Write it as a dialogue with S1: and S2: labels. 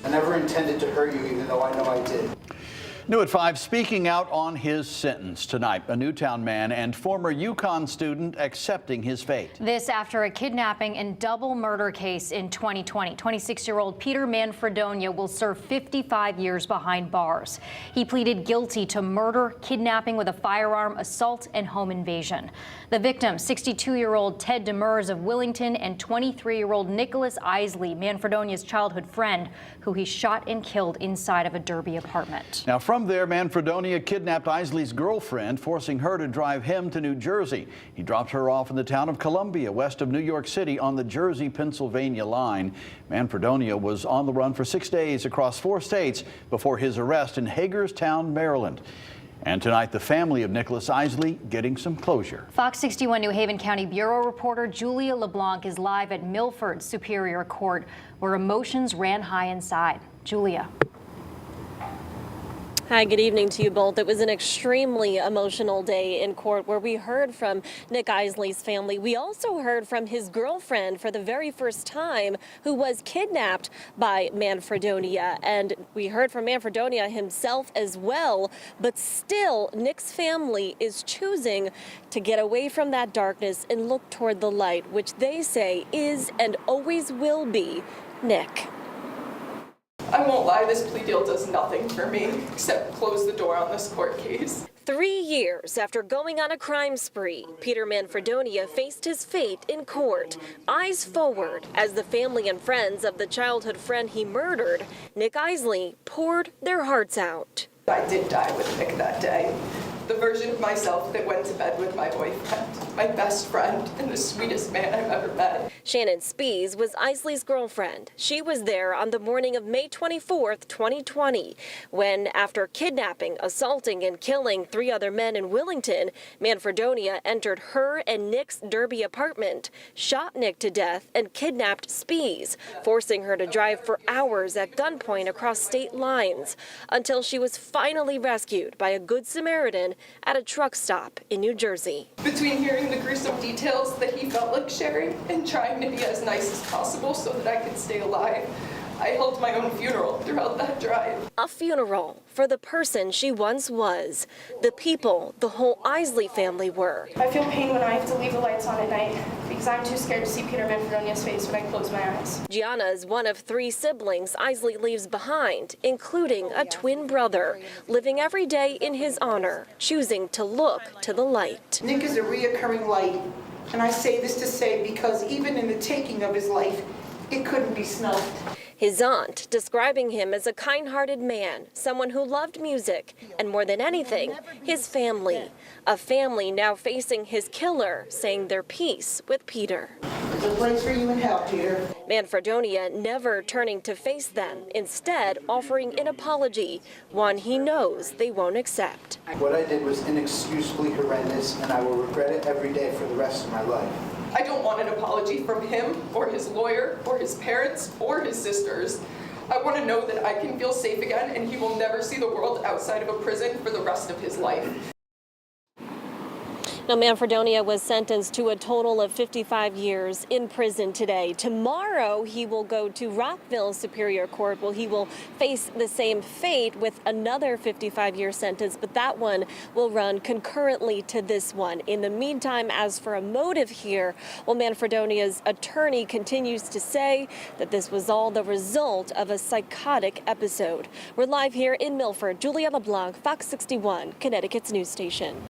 S1: I never intended to hurt you, even though I know I did.
S2: New at 5, speaking out on his sentence tonight. A Newtown man and former UConn student accepting his fate.
S3: This after a kidnapping and double murder case in 2020. 26-year-old Peter Manfredonia will serve 55 years behind bars. He pleaded guilty to murder, kidnapping with a firearm, assault, and home invasion. The victim, 62-year-old Ted Demers of Willington, and 23-year-old Nicholas Eisele, Manfredonia's childhood friend, who he shot and killed inside of a Derby apartment.
S2: Now, from there, Manfredonia kidnapped Eisele's girlfriend, forcing her to drive him to New Jersey. He dropped her off in the town of Columbia, west of New York City, on the Jersey-Pennsylvania line. Manfredonia was on the run for 6 days across 4 states before his arrest in Hagerstown, Maryland. And tonight, the family of Nicholas Eisele getting some closure.
S3: Fox 61 New Haven County Bureau reporter Julia LeBlanc is live at Milford Superior Court, where emotions ran high inside. Julia.
S4: Hi, good evening to you both. It was an extremely emotional day in court where we heard from Nick Eisele's family. We also heard from his girlfriend for the very first time, who was kidnapped by Manfredonia. And we heard from Manfredonia himself as well. But still, Nick's family is choosing to get away from that darkness and look toward the light, which they say is and always will be Nick.
S5: I won't lie, this plea deal does nothing for me except close the door on this court case.
S4: 3 years after going on a crime spree, Peter Manfredonia faced his fate in court. Eyes forward as the family and friends of the childhood friend he murdered, Nick Eisele, poured their hearts out.
S5: I did die with Nick that day. The version of myself that went to bed with my boyfriend, my best friend, and the sweetest man I've ever met.
S4: Shannon Spies was Eisele's girlfriend. She was there on the morning of May 24th, 2020, when, after kidnapping, assaulting, and killing 3 other men in Willington, Manfredonia entered her and Nick's Derby apartment, shot Nick to death, and kidnapped Spies, forcing her to drive for hours at gunpoint across state lines, until she was finally rescued by a Good Samaritan at a truck stop in New Jersey.
S5: Between hearing the gruesome details that he felt like sharing and trying to be as nice as possible so that I could stay alive, I held my own funeral throughout that drive.
S4: A funeral for the person she once was, the people the whole Eisele family were.
S6: I feel pain when I have to leave the lights on at night because I'm too scared to see Peter Manfredonia's face when I close my eyes.
S4: Gianna is one of 3 siblings Eisele leaves behind, including a twin brother, living every day in his honor, choosing to look to the light.
S7: Nick is a reoccurring light, and I say this to say because even in the taking of his life, it couldn't be snuffed.
S4: His aunt describing him as a kind-hearted man, someone who loved music, and more than anything, his family. A family now facing his killer, saying their piece with Peter.
S7: There's a place for you in hell, Peter.
S4: Manfredonia never turning to face them, instead offering an apology, one he knows they won't accept.
S1: What I did was inexcusably horrendous, and I will regret it every day for the rest of my life.
S5: I don't want an apology from him, or his lawyer, or his parents, or his sisters. I want to know that I can feel safe again and he will never see the world outside of a prison for the rest of his life.
S4: Now, Manfredonia was sentenced to a total of 55 years in prison today. Tomorrow, he will go to Roosevelt Superior Court. Well, he will face the same fate with another 55-year sentence, but that one will run concurrently to this one. In the meantime, as for a motive here, well, Manfredonia's attorney continues to say that this was all the result of a psychotic episode. We're live here in Milford. Julia LeBlanc, Fox 61, Connecticut's news station.